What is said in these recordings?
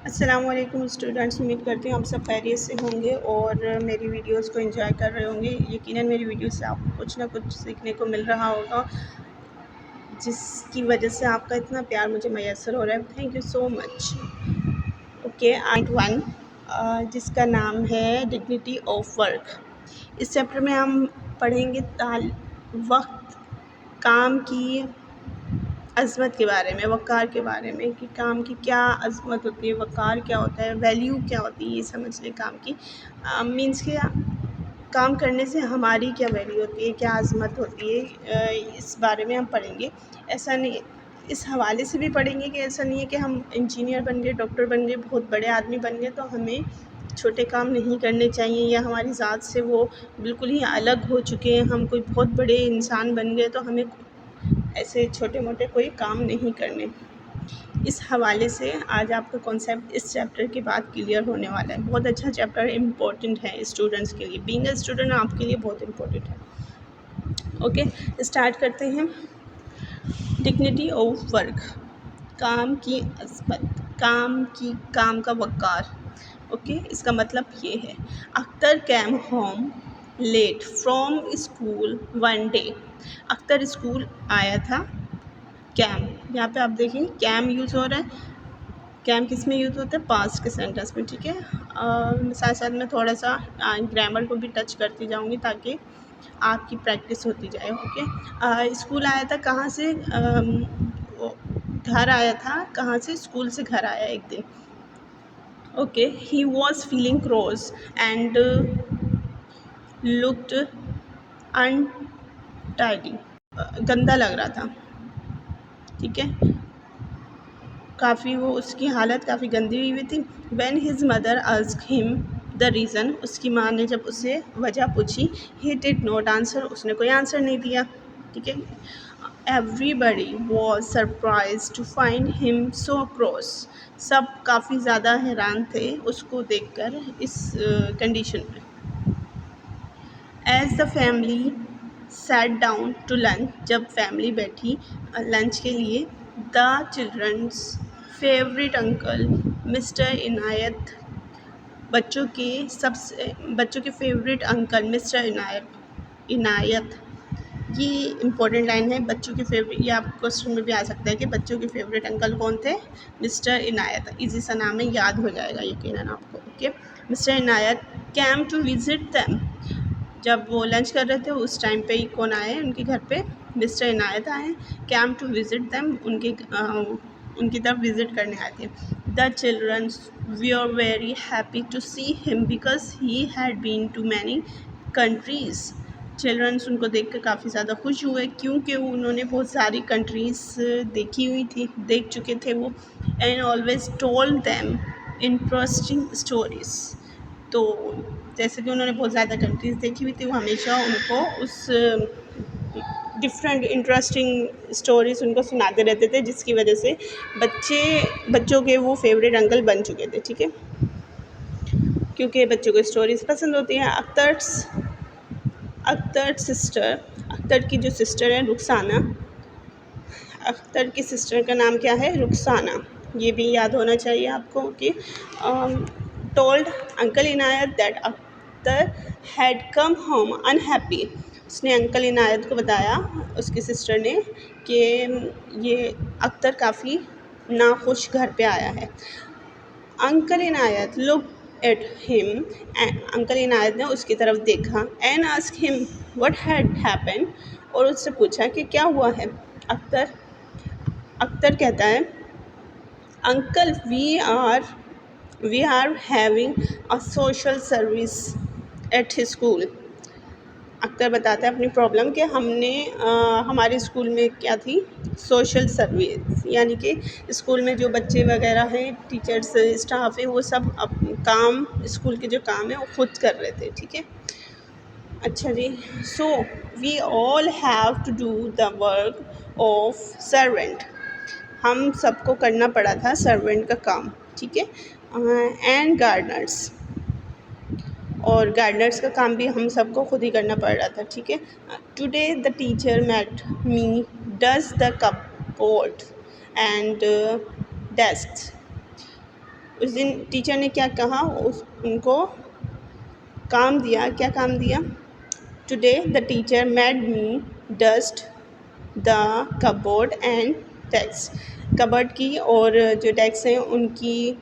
अस्सलामुअलैकुम स्टूडेंट्स, उम्मीद करती हूँ आप सब खैरियत से होंगे और मेरी वीडियोस को एंजॉय कर रहे होंगे। यकीनन मेरी वीडियो से आपको कुछ ना कुछ सीखने को मिल रहा होगा, जिसकी वजह से आपका इतना प्यार मुझे मैसर हो रहा है। Thank you so much. Okay, eight one, जिसका नाम है डिग्निटी ऑफ वर्क। इस चैप्टर में हम पढ़ेंगे वक्त, काम की अज़मत के बारे में, वक़ार के बारे में कि काम की क्या अज़मत होती है, वक़ार क्या होता है, वैल्यू क्या होती है, ये समझ लें काम की। मीन्स कि काम करने से हमारी क्या वैल्यू होती है, क्या अज़मत होती है, इस बारे में हम पढ़ेंगे। ऐसा नहीं, इस हवाले से भी पढ़ेंगे कि ऐसा नहीं है कि हम इंजीनियर बन गए, डॉक्टर बन गए, बहुत बड़े आदमी बन गए तो हमें छोटे काम नहीं करने चाहिए, या हमारी ज़ात से वो बिल्कुल ही अलग हो चुके हैं, हम कोई बहुत बड़े इंसान बन गए तो हमें ऐसे छोटे मोटे कोई काम नहीं करने। इस हवाले से आज आपका कॉन्सेप्ट इस चैप्टर के बाद क्लियर होने वाला है। बहुत अच्छा चैप्टर, इम्पोर्टेंट है स्टूडेंट्स के लिए। बीइंग अ स्टूडेंट आपके लिए बहुत इम्पोर्टेंट है। ओके, स्टार्ट करते हैं। डिग्निटी ऑफ वर्क, काम की अज़मत, काम का वक़ार। ओके, इसका मतलब ये है। Akhtar came home late from school one day. Akhtar school आया था। कैम, यहाँ पे आप देखेंगे कैम यूज़ हो रहा है। कैम किस में यूज़ होता है? पास्ट के सेंटेंस में, ठीक है। साथ साथ मैं थोड़ा सा ग्रामर को भी टच करती जाऊँगी ताकि आपकी प्रैक्टिस होती जाए। ओके, स्कूल आया था कहाँ से? घर आया था। कहाँ से? स्कूल से घर आया एक दिन। Okay, he was feeling cross and looked untidy. गंदा लग रहा था, ठीक है। काफ़ी वो उसकी हालत काफ़ी गंदी हुई थी। When his mother asked him the reason, उसकी माँ ने जब उससे वजह पूछी, he did not answer, उसने कोई आंसर नहीं दिया, ठीक है। Everybody was surprised to find him so cross, सब काफ़ी ज़्यादा हैरान थे उसको देखकर इस कंडीशन में। As the family sat down to lunch, जब फैमिली बैठी लंच के लिए, the children's favourite uncle mister Inayat, बच्चों के फेवरेट अंकल मिस्टर इनायत, ये इम्पोर्टेंट लाइन है। बच्चों के फेवरेट, ये आप क्वेश्चन में भी आ सकता है कि बच्चों के फेवरेट अंकल कौन थे? मिस्टर इनायत। इजी सा नाम है, याद हो जाएगा यकीनन आपको। Okay, mister Inayat came to visit them, जब वो लंच कर रहे थे उस टाइम पे ही कौन आए उनके घर पे? मिस्टर इनायत आए। कैम टू विज़िट दैम, उनकी तरफ विज़िट करने आए थे। The childrens were very happy to see him because he had been to many countries. Childrens उनको देख कर काफ़ी ज़्यादा खुश हुए क्योंकि उन्होंने बहुत सारी कंट्रीज़ देख चुके थे वो। And always told them interesting stories, तो जैसे कि उन्होंने बहुत ज़्यादा कंट्रीज़ देखी हुई थी, वो हमेशा उनको उस डिफरेंट इंटरेस्टिंग स्टोरीज़ उनको सुनाते रहते थे, जिसकी वजह से बच्चों के वो फेवरेट अंकल बन चुके थे, ठीक है, क्योंकि बच्चों को स्टोरीज़ पसंद होती हैं। अख्तर की जो सिस्टर है रुखसाना, अख्तर की सिस्टर का नाम क्या है? रुखसाना, ये भी याद होना चाहिए आपको कि told uncle Inayat that Akhtar had come home unhappy, उसने अंकल इनायत को बताया, उसकी सिस्टर ने, कि ये अख्तर काफ़ी नाखुश घर पे आया है। Uncle Inayat look at him, uncle Inayat ने उसकी तरफ देखा, and ask him what had happened, और उससे पूछा कि क्या हुआ है। अख्तर कहता है, uncle we are having a social service at his school. Akhtar बताता है अपनी प्रॉब्लम कि हमारे स्कूल में क्या थी? सोशल सर्विस, यानी कि स्कूल में जो बच्चे वगैरह हैं, टीचर्स, स्टाफ है, वो सब काम, स्कूल के जो काम है वो खुद कर रहे थे, ठीक है। अच्छा जी, so we all have to do the work of servant, हम सबको करना पड़ा था सर्वेंट का काम, ठीक है। एंड गार्डनर्स, और गार्डनर्स का काम भी हम सबको खुद ही करना पड़ रहा था, ठीक है। Today the teacher made me dust the cupboard and desk, उस दिन टीचर ने क्या कहा, उनको काम दिया। क्या काम दिया? Today the teacher made me dust the cupboard and desk. Cupboard की और जो डेस्क हैं उनकी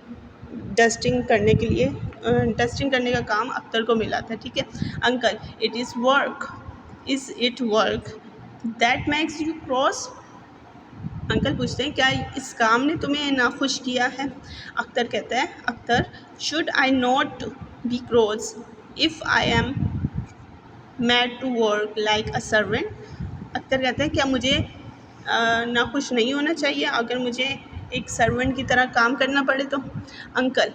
डस्टिंग करने के लिए डस्टिंग करने का काम अख्तर को मिला था। ठीक है। Uncle, it is work that makes you cross. Uncle पूछते हैं क्या इस काम ने तुम्हें नाखुश किया है? अख्तर कहता है, Akhtar, should I not be cross if I am made to work like a servant? Akhtar कहते हैं क्या मुझे नाखुश नहीं होना चाहिए अगर मुझे एक सर्वेंट की तरह काम करना पड़े तो? Uncle,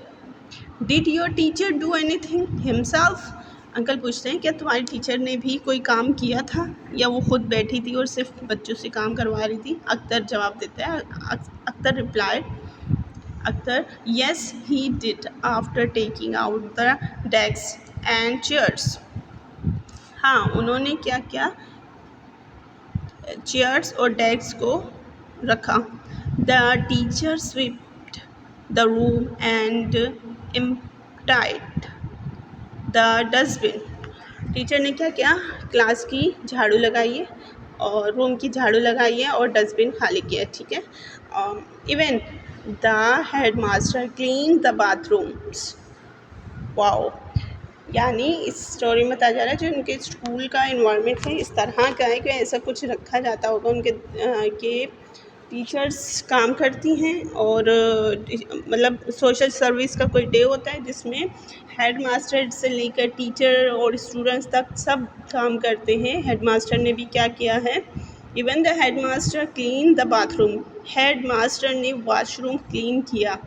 did your teacher do anything himself? Uncle पूछते हैं क्या तुम्हारी टीचर ने भी कोई काम किया था या वो खुद बैठी थी और सिर्फ बच्चों से काम करवा रही थी? अख्तर जवाब देता है, Akhtar replied, Akhtar, yes he did after taking out the desk and chairs. हाँ, उन्होंने क्या किया? चेयर्स और डेस्क को रखा। The teacher swept the room and emptied the dustbin. Teacher ने क्या किया? क्लास की झाड़ू लगाई है और रूम की झाड़ू लगाई है और डस्टबिन खाली किया है। ठीक है। Even the head master clean the bathrooms. Wow, यानी इस स्टोरी में बताया जा रहा है जो उनके स्कूल का इन्वायरमेंट है इस तरह का है कि ऐसा कुछ रखा जाता होगा। उनके के टीचर्स काम करती हैं और मतलब सोशल सर्विस का कोई डे होता है जिसमें हेड मास्टर से लेकर टीचर और स्टूडेंट्स तक सब काम करते हैं। हेड मास्टर ने भी क्या किया है? Even the head master clean the bathroom. Head master ने वॉशरूम क्लीन किया।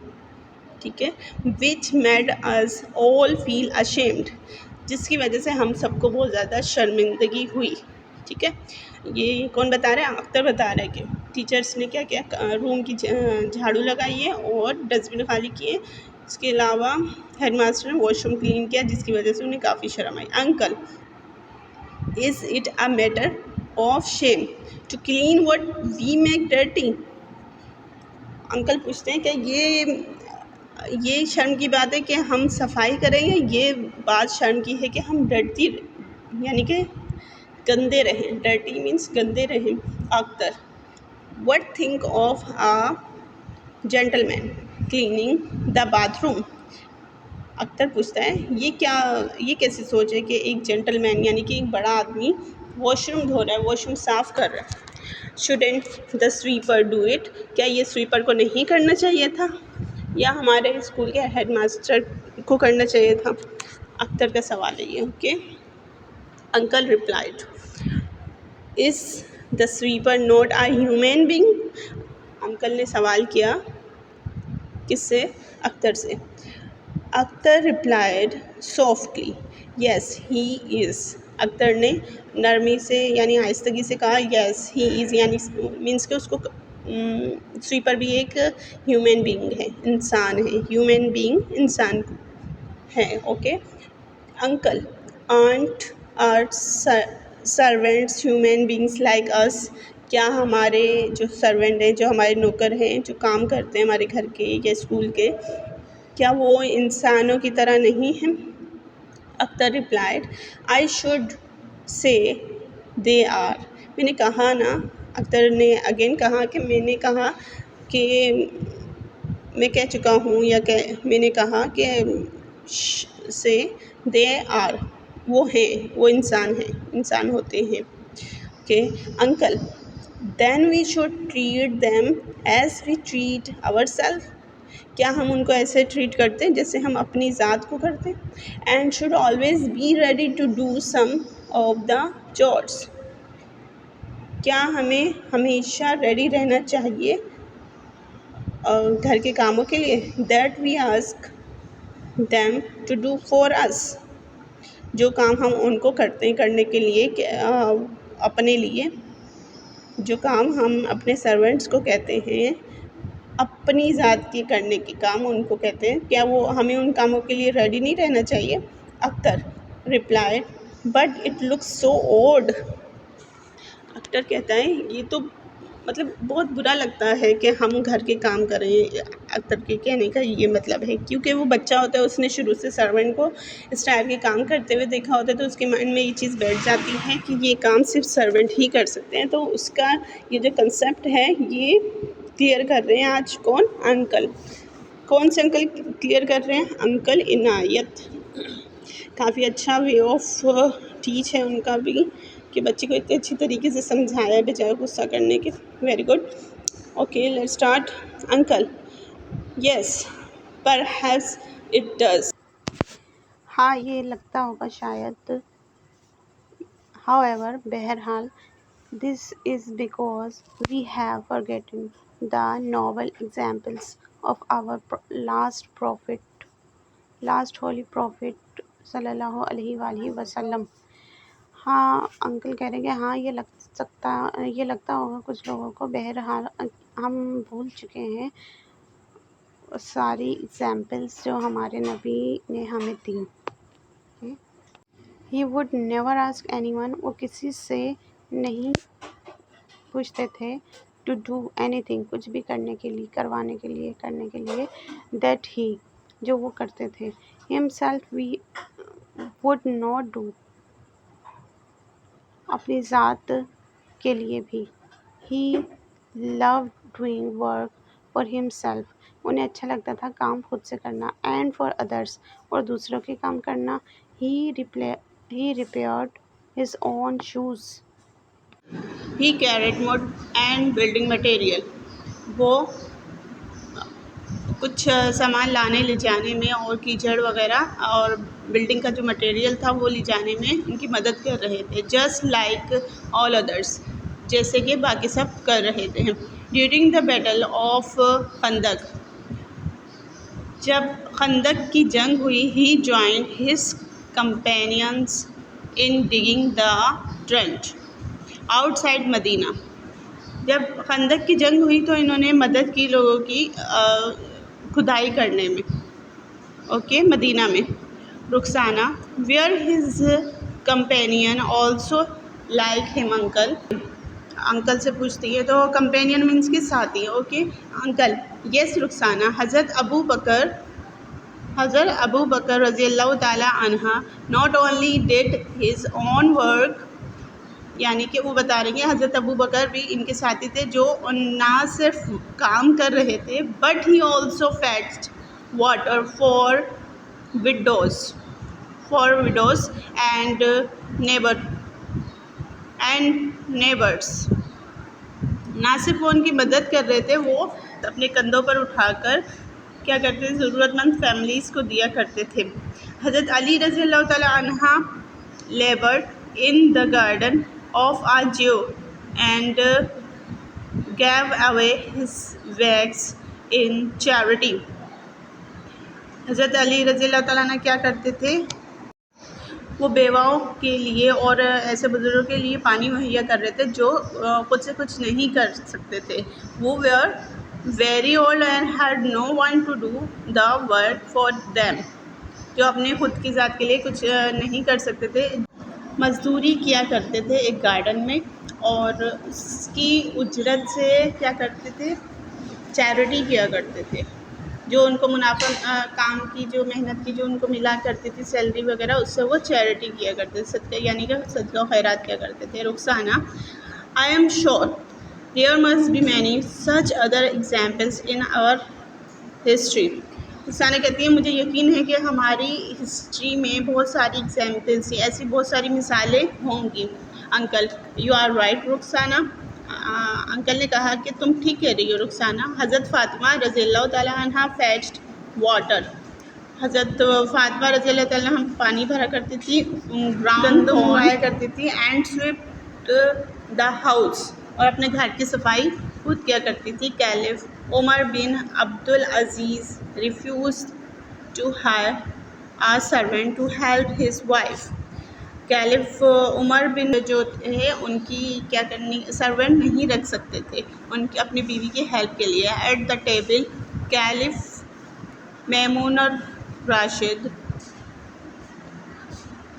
ठीक है। Which made us all feel ashamed, जिसकी वजह से हम सबको बहुत ज़्यादा शर्मिंदगी हुई। ठीक है। ये कौन बता रहा है? अख्तर बता रहा है कि टीचर्स ने क्या किया? रूम की झाड़ू लगाई है और डस्टबिन खाली किए। इसके अलावा हेड मास्टर ने वॉशरूम क्लीन किया जिसकी वजह से उन्हें काफ़ी शर्म आई। Uncle, is it a matter of shame to clean what we make dirty? Uncle पूछते हैं क्या ये शर्म की बात है कि हम सफाई करें या ये बात शर्म की है कि हम डर्टी यानी कि गंदे रहें? डर्टी मीन्स गंदे रहें। Akhtar, what think of a gentleman cleaning the bathroom? Akhtar पूछता है ये कैसी सोच है कि एक जेंटलमैन यानी कि एक बड़ा आदमी वॉशरूम धो रहा है, वॉशरूम साफ़ कर रहा है। Shouldn't the sweeper do it? क्या ये स्वीपर को नहीं करना चाहिए था या हमारे स्कूल के हेड मास्टर को करना चाहिए था? अख्तर का सवाल है ये। Okay. Uncle replied, is the sweeper not a human being? Uncle ने सवाल किया किससे? अख्तर से। Akhtar replied softly, yes he is. Akhtar ने नरमी से यानी आहिस्तगी से कहा येस ही इज़, यानी मीन्स कि उसको स्वीपर भी एक ह्यूमन बीइंग है, इंसान है। ह्यूमन बीइंग इंसान है। ओके। Uncle, aren't are servants human beings like us? क्या हमारे जो सर्वेंट हैं, जो हमारे नौकर हैं, जो काम करते हैं हमारे घर के या स्कूल के, क्या वो इंसानों की तरह नहीं हैं? Akhtar replied, I should say they are. मैंने कहा ना, अख्तर ने अगेन कहा कि मैंने कहा कि मैं कह चुका हूँ या मैंने कहा कि से दे आर, वो हैं, वो इंसान हैं, इंसान होते हैं। Okay. Uncle, then we should treat them as we treat our self? क्या हम उनको ऐसे ट्रीट करते हैं जैसे हम अपनी ज़ात को करते हैं? And should always be ready to do some of the chores? क्या हमें हमेशा रेडी रहना चाहिए घर के कामों के लिए? That we ask them to do for us? जो काम हम उनको करते हैं करने के लिए अपने लिए, जो काम हम अपने सर्वेंट्स को कहते हैं अपनी ज़ात के करने के काम उनको कहते हैं, क्या वो हमें उन कामों के लिए रेडी नहीं रहना चाहिए? Akhtar replied, but it looks so odd. Akhtar कहता है ये तो मतलब बहुत बुरा लगता है कि हम घर के काम करें। अख्तर के कहने का ये मतलब है, क्योंकि वो बच्चा होता है, उसने शुरू से सर्वेंट को इस टाइप के काम करते हुए देखा होता है, तो उसके माइंड में ये चीज़ बैठ जाती है कि ये काम सिर्फ सर्वेंट ही कर सकते हैं। तो उसका ये जो कंसेप्ट है ये क्लियर कर रहे हैं आज कौन? अंकल। कौन से अंकल क्लियर कर रहे हैं? अंकल इनायत। काफ़ी अच्छा वे ऑफ टीच है उनका भी, कि बच्चे को इतने अच्छी तरीके से समझाया बजाय गुस्सा करने के। Very good. Okay, let's start. Uncle, yes, perhaps it does. हाँ, ये लगता होगा शायद। However, बहरहाल, this is because we have forgotten the noble examples of our last holy prophet सल्लल्लाहु अलैहि वसल्लम। हाँ, अंकल कह रहे हैं कि हाँ, ये लगता होगा कुछ लोगों को। बहरहाल हम भूल चुके हैं सारी एग्जाम्पल्स जो हमारे नबी ने हमें दी। He would never ask anyone, वो किसी से नहीं पूछते थे, टू डू एनीथिंग, कुछ भी करने के लिए, दैट ही, जो वो करते थे, himself we would not do, अपनी ज़ात के लिए भी। He love doing work for himself, उन्हें अच्छा लगता था काम खुद से करना, एंड फॉर अदर्स, और दूसरों के काम करना। ही repaired his own shoes. He carried wood and building material. वो कुछ सामान लाने ले जाने में और कीचड़ वगैरह और बिल्डिंग का जो मटेरियल था वो ले जाने में इनकी मदद कर रहे थे। जस्ट लाइक ऑल अदर्स, जैसे कि बाकी सब कर रहे थे। ड्यूरिंग द बैटल ऑफ खंदक, जब खंदक की जंग हुई, he joined his companions in digging the trench outside Medina. जब खंदक की जंग हुई तो इन्होंने मदद की लोगों की खुदाई करने में, ओके, मदीना में। Rukhsana, were his companion also like him uncle. Uncle से पूछती है तो कंपेनियन मीन्स के साथी, ओके। अंकल, यस रुखसाना, हज़रत अबू बकर रज़ी अल्लाह ताला अन्हा not only did his own work, यानी कि वो बता रही हैं हज़रत अबू बकर भी इनके साथी थे जो ना सिर्फ काम कर रहे थे, but he also fetched water for widows and neighbours. ना सिर्फ वो उनकी मदद कर रहे थे, वो अपने कंधों पर उठाकर क्या करते थे, ज़रूरतमंद फैमिलीज़ को दिया करते थे। हज़रत अली रज़ी अल्लाह ताला अन्हा लेबर्ड in the garden of a Jew and gave away his wages in charity. हज़रत अली रज़ी अल्लाह ताला ने क्या करते थे, वो बेवाओं के लिए और ऐसे बुजुर्गों के लिए पानी मुहैया कर रहे थे जो खुद से कुछ नहीं कर सकते थे। वो were very old and had no one to do the work for them, जो अपने खुद की ज़ात के लिए कुछ नहीं कर सकते थे, मज़दूरी किया करते थे एक गार्डन में, और उसकी उजरत से क्या करते थे, चैरिटी किया करते थे। जो उनको मुनाफा काम की जो मेहनत की जो उनको मिला करती थी सैलरी वगैरह, उससे वो चैरिटी किया करते थे, सदका यानी कि सदका खैरात किया करते थे। Rukhsana, I am sure there must be many such other examples in our history. Rukhsana कहती है मुझे यकीन है कि हमारी हिस्ट्री में बहुत सारी एग्जाम्पल्स, ऐसी बहुत सारी मिसालें होंगी। Uncle, you are right Rukhsana. Uncle ने कहा कि तुम ठीक कह रही हो रुखसाना। हज़रत फ़ातिमा रज़ी अल्लाह ताला अन्हा फेच्ड वाटर, हज़रत फ़ातिमा रज़ी अल्लाह ताला अन्हा पानी भरा करती थी, ग्राउंड उगाया करती थी, एंड स्वीप्ड द हाउस, और अपने घर की सफाई खुद किया करती थी। Caliph Umar bin Abdul Aziz refused to hire a servant to help his wife. Caliph Umar bin जो है उनकी क्या करनी, सर्वेंट नहीं रख सकते थे उनकी अपनी बीवी की हेल्प के लिए। At the table caliph Maimoon Rashid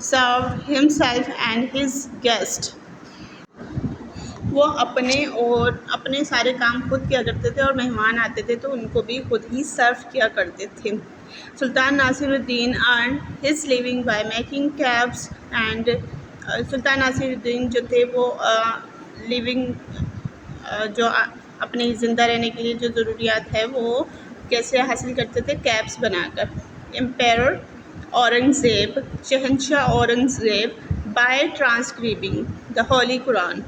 served himself and his guest. वो अपने सारे काम खुद किया करते थे और मेहमान आते थे तो उनको भी खुद ही सर्व किया करते थे। Sultan Nasiruddin earn his living by making caps and Sultan Nasiruddin जो थे वो लिविंग जो अपनी ज़िंदा रहने के लिए जो ज़रूरियात है वो कैसे हासिल करते थे, कैप्स बनाकर। Emperor Aurangzeb, Shahenshah Aurangzeb bye ट्रांसक्रिबिंग the Holi Quran,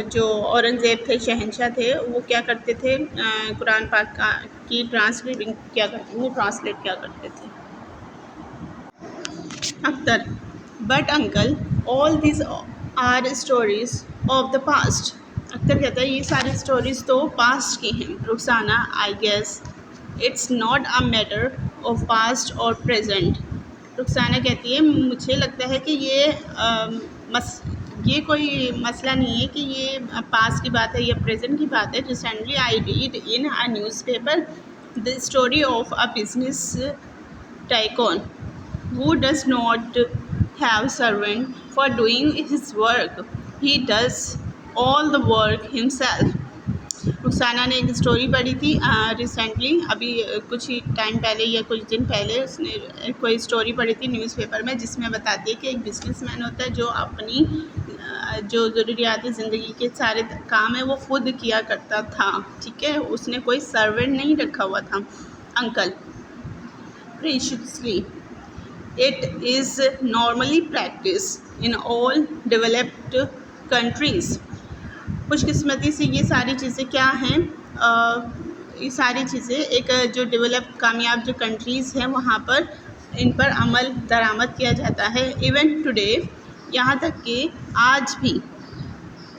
जो औरंगज़ेब थे, शहंशाह थे, वो क्या करते थे, कुरान पाक की ट्रांसक्रिबिंग क्या करते थे, ट्रांसलेट क्या करते थे। Akhtar, but uncle all this are stories of the past. Akhtar कहता है ये सारी स्टोरीज़ तो पास्ट की हैं। Rukhsana, I guess it's not a matter of past और प्रेजेंट। रुखसाना कहती है मुझे लगता है कि ये कोई मसला नहीं है कि ये पास की बात है या प्रेजेंट की बात है। Recently I read in a newspaper the story of a business tycoon who does not have servant for doing his work. He does all the work himself. Rukhsana ने एक स्टोरी पढ़ी थी रिसेंटली, अभी कुछ ही टाइम पहले या कुछ दिन पहले उसने कोई स्टोरी पढ़ी थी न्यूज़पेपर में जिसमें बताती है कि एक बिजनेसमैन होता है जो अपनी जो ज़रूरियाती ज़िंदगी के सारे काम है वो खुद किया करता था। ठीक है, उसने कोई सर्वेंट नहीं रखा हुआ था। Uncle, preciously it is normally practiced in all developed countries. खुशकिस्मती से ये सारी चीज़ें क्या हैं, ये सारी चीज़ें एक जो डेवलप्ड कामयाब जो कंट्रीज़ हैं वहाँ पर इन पर अमल दरामद किया जाता है। इवन टुडे, यहाँ तक कि आज भी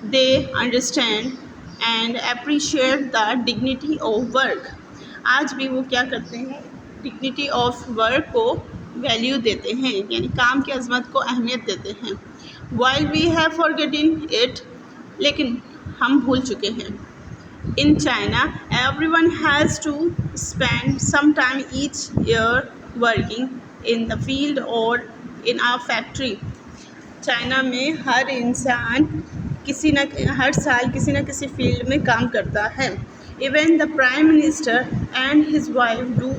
they understand and appreciate the dignity of work. आज भी वो क्या करते हैं, डिग्निटी ऑफ वर्क को वैल्यू देते हैं, यानी काम की अजमत को अहमियत देते हैं। While we have forgetting it, लेकिन हम भूल चुके हैं। In China everyone has to spend some time each year working in the field और इन आवर फैक्ट्री। चाइना में हर इंसान हर साल किसी न किसी फील्ड में काम करता है। Even the prime minister and his wife do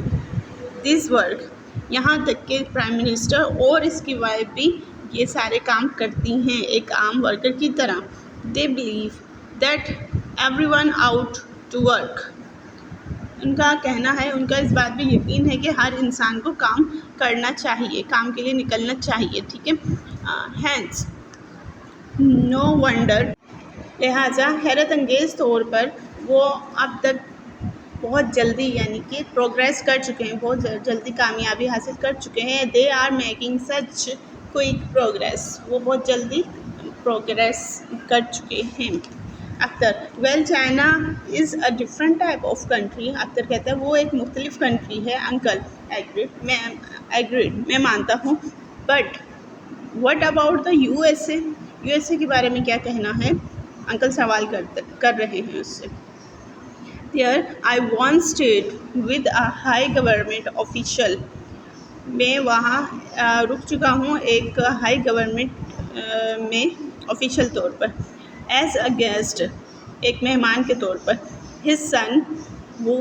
this work. यहाँ तक कि प्राइम मिनिस्टर और इसकी वाइफ भी ये सारे काम करती हैं एक आम वर्कर की तरह। They believe that everyone ought to work. उनका कहना है, उनका इस बात पे यकीन है कि हर इंसान को काम करना चाहिए, काम के लिए निकलना चाहिए। ठीक है, हैंस नो वंडर, लिहाजा हैरत अंगेज़ तौर पर वो अब तक बहुत जल्दी यानी कि प्रोग्रेस कर चुके हैं, बहुत जल्दी कामयाबी हासिल कर चुके हैं। They are making such quick progress, वो बहुत जल्दी प्रोग्रेस कर चुके हैं। Akhtar, well China is a different type of country. Akhtar कहता है वो एक मुख्तलिफ कंट्री है। अंकल, एग्रीड, मैं मानता हूँ, but what about the USA? USA के बारे में क्या कहना है? अंकल सवाल कर रहे हैं उससे। There I once stayed with a high government official. मैं वहाँ रुक चुका हूँ एक हाई गवर्नमेंट में ऑफिशियल तौर पर। एज अ गेस्ट, एक मेहमान के तौर पर। हिज सन वो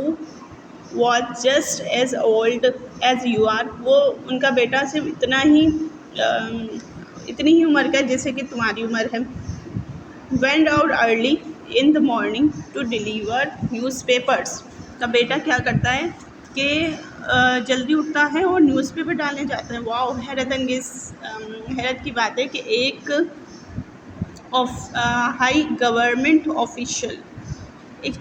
was just as old as you are, वो उनका बेटा सिर्फ इतनी ही उम्र का जैसे कि तुम्हारी उम्र है। Went out early in the morning to deliver newspapers. का बेटा क्या करता है कि जल्दी उठता है और न्यूज़पेपर डालने जाता है। वाओ, हैरत की बात है कि एक हाई गवर्नमेंट ऑफिशियल, एक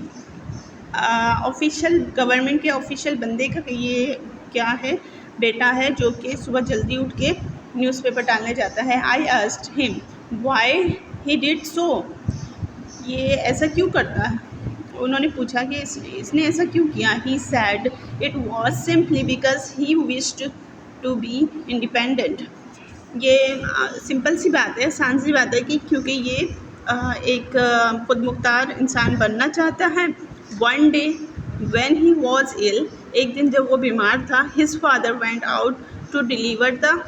ऑफिशियल गवर्नमेंट के ऑफिशियल बंदे का ये क्या है, बेटा है जो कि सुबह जल्दी उठ के न्यूज़पेपर डालने जाता है। I asked him why he did so, ये ऐसा क्यों करता है? उन्होंने पूछा कि इसने ऐसा क्यों किया। He said it was simply because he wished to be independent. ये सिंपल सी बात है, आसान सी बात है कि क्योंकि ये एक खुद मुख्तार इंसान बनना चाहता है। One day when he was ill, एक दिन जब वो बीमार था, his father went out to deliver the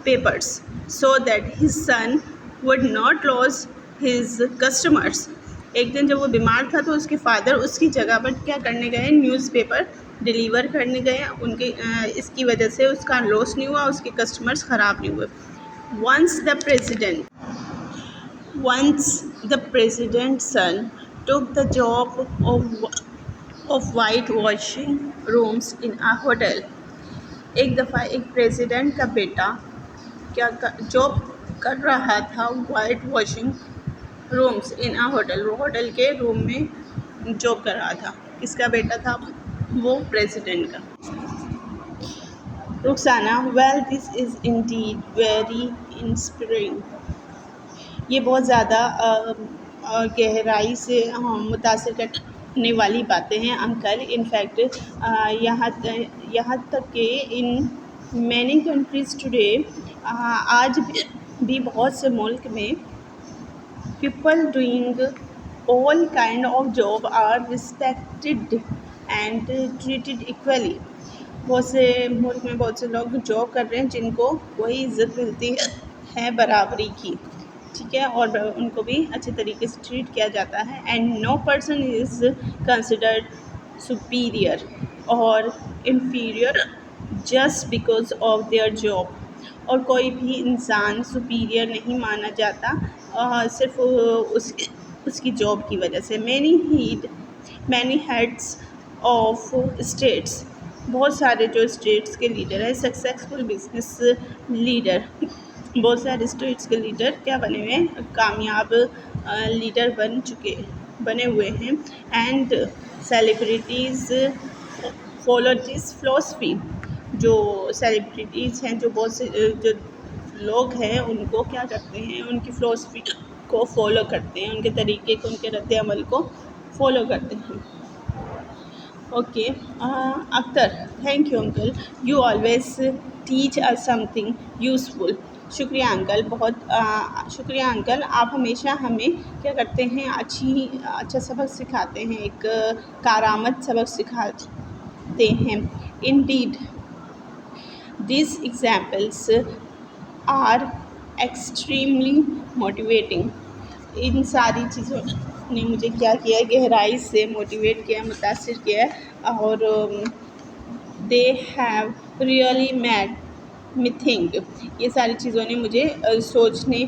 papers so that his son would not lose his customers. एक दिन जब वो बीमार था तो उसके फादर उसकी जगह पर क्या करने गए, न्यूज़पेपर डिलीवर करने गए। उनके इसकी वजह से उसका लॉस नहीं हुआ, उसके कस्टमर्स ख़राब नहीं हुए। Once the president's son took the job of whitewashing rooms in a hotel. एक दफ़ा एक प्रेसिडेंट का बेटा जॉब कर रहा था वाइट वॉशिंग रूम्स इन अ होटल, वो होटल के रूम में जॉब कर रहा था। किसका बेटा था वो? प्रेसिडेंट का। Rukhsana, well this is Indeed very inspiring. ये बहुत ज़्यादा गहराई से मुतासिर करने वाली बातें हैं अंकल। इनफैक्ट यहाँ तक कि इन मैनी कंट्रीज़ टुडे, आज भी बहुत से मुल्क में people doing all kind of job are respected and treated equally. बहुत से मुल्क में बहुत से लोग जॉब कर रहे हैं जिनको वही इज़्ज़त मिलती है बराबरी की, ठीक है, और उनको भी अच्छे तरीके से ट्रीट किया जाता है। And no person is considered superior और inferior just because of their job. और कोई भी इंसान सुपीरियर नहीं माना जाता सिर्फ उसकी जॉब की वजह से। मैनी हेड्स ऑफ स्टेट्स, बहुत सारे जो स्टेट्स के लीडर हैं, सक्सेसफुल बिजनेस लीडर, बहुत सारे स्टेट्स के लीडर क्या बने हुए हैं, कामयाब लीडर बने हुए हैं। And celebrities follow this philosophy. जो सेलिब्रिटीज़ हैं, जो बहुत से जो लोग हैं, उनको क्या करते हैं, उनकी फिलॉसफी को फॉलो करते हैं, उनके तरीके को, उनके रद्द अमल को फॉलो करते हैं। Okay, Akhtar, thank you uncle, you always teach us something useful. शुक्रिया अंकल, बहुत शुक्रिया अंकल, आप हमेशा हमें क्या करते हैं, अच्छा सबक सिखाते हैं, एक कारामद सबक सिखाते हैं। Indeed this examples are extremely motivating. इन सारी चीज़ों ने मुझे क्या किया, गहराई से मोटिवेट किया, मुतासिर किया, और they have really made me think. ये सारी चीज़ों ने मुझे सोचने,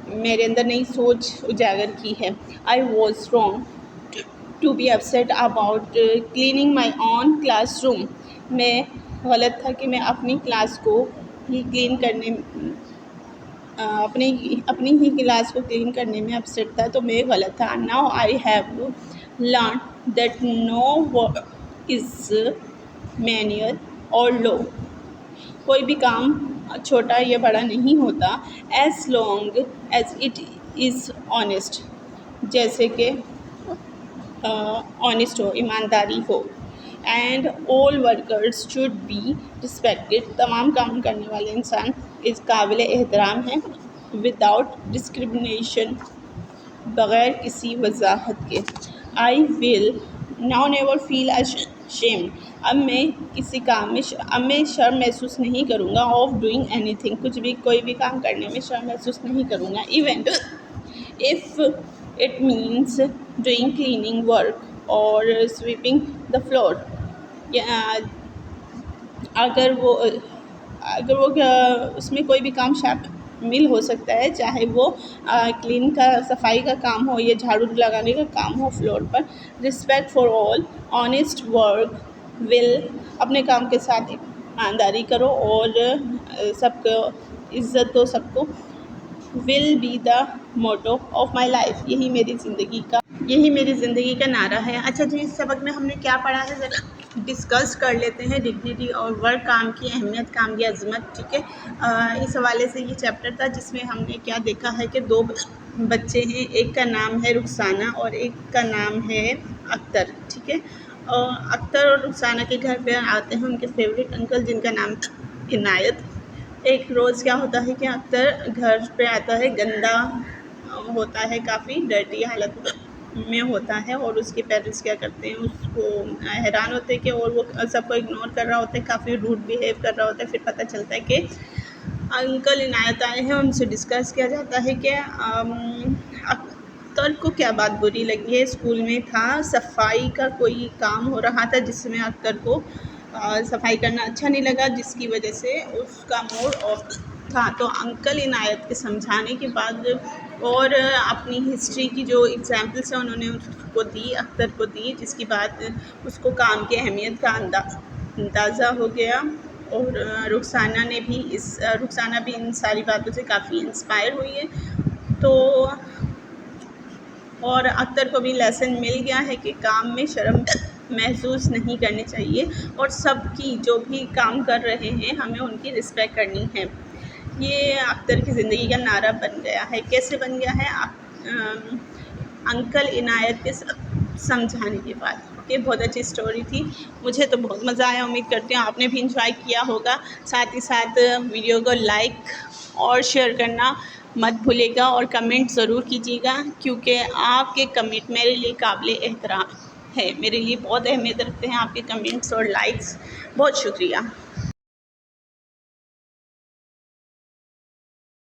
मेरे अंदर नई सोच उजागर की है। I was wrong to be upset about cleaning my own classroom. मैं गलत था कि मैं अपनी क्लास को ही क्लीन करने अपनी ही क्लास को क्लीन करने में अपसेट था, तो मैं गलत था। Now I have learn that no work is manual और लो। कोई भी काम छोटा या बड़ा नहीं होता, as long as it is honest, जैसे कि ऑनेस्ट हो, ईमानदारी हो। And all workers should be respected. तमाम काम करने वाले इंसान इस काबिल एहतराम हैं, विदाउट डिस्क्रिमिनेशन, बग़ैर किसी वजाहत के। I will now never feel ashamed. अब मैं किसी काम में शर्म महसूस नहीं करूँगा। ऑफ डूइंग एनीथिंग, कुछ भी, कोई भी काम करने में शर्म महसूस नहीं करूँगा। Even if it means doing cleaning work और स्वीपिंग द फ्लोर। अगर वो उसमें कोई भी काम शामिल हो सकता है, चाहे वो क्लीन का, सफाई का काम हो या झाड़ू लगाने का काम हो फ्लोर पर। Respect for all, honest work will, अपने काम के साथ ईमानदारी करो और सबको इज़्ज़त दो, सबको। Will be the motto of my life, यही मेरी ज़िंदगी का नारा है। अच्छा जी, इस सबक में हमने क्या पढ़ा है, ज़रा डिस्कस कर लेते हैं। डिग्निटी और वर्क, काम की अहमियत, काम की अजमत, ठीक है। इस हवाले से ये चैप्टर था जिसमें हमने क्या देखा है कि दो बच्चे हैं, एक का नाम है रुखसाना और एक का नाम है अख्तर, ठीक है। अख्तर और रुखसाना के घर पे आते हैं उनके फेवरेट अंकल जिनका नाम इनायत। एक रोज़ क्या होता है कि अख्तर घर पे आता है, गंदा होता है, काफ़ी डर्टी हालत में होता है, और उसके पेरेंट्स क्या करते हैं, उसको हैरान होते हैं कि, और वो सबको इग्नोर कर रहा होता है, काफ़ी रूड बिहेव कर रहा होता है। फिर पता चलता है कि अंकल इनायत आए हैं, उनसे डिस्कस किया जाता है कि अख्तर को क्या बात बुरी लगी है? स्कूल में था, सफाई का कोई काम हो रहा था जिसमें अख्तर को सफाई करना अच्छा नहीं लगा, जिसकी वजह से उसका मूड ऑफ था। तो अंकल इनायत के समझाने के बाद और अपनी हिस्ट्री की जो एग्जाम्पल्स हैं उन्होंने उसको दी, अख्तर को दी, जिसकी बात उसको काम की अहमियत का अंदाज़ा हो गया। और रुखसाना भी इन सारी बातों से काफ़ी इंस्पायर हुई है। तो और अख्तर को भी लेसन मिल गया है कि काम में शर्म महसूस नहीं करनी चाहिए और सबकी जो भी काम कर रहे हैं हमें उनकी रिस्पेक्ट करनी है। ये अख्तर की ज़िंदगी का नारा बन गया है। कैसे बन गया है? अंकल इनायत के समझाने के बाद। ओके, बहुत अच्छी स्टोरी थी, मुझे तो बहुत मज़ा आया। उम्मीद करती हूँ आपने भी इंजॉय किया होगा। साथ ही साथ वीडियो को लाइक और शेयर करना मत भूलिएगा और कमेंट ज़रूर कीजिएगा, क्योंकि आपके कमेंट मेरे लिए काबिल एहतराम है। मेरे लिए बहुत अहमियत रखते हैं आपके कमेंट्स और लाइक्स। बहुत शुक्रिया।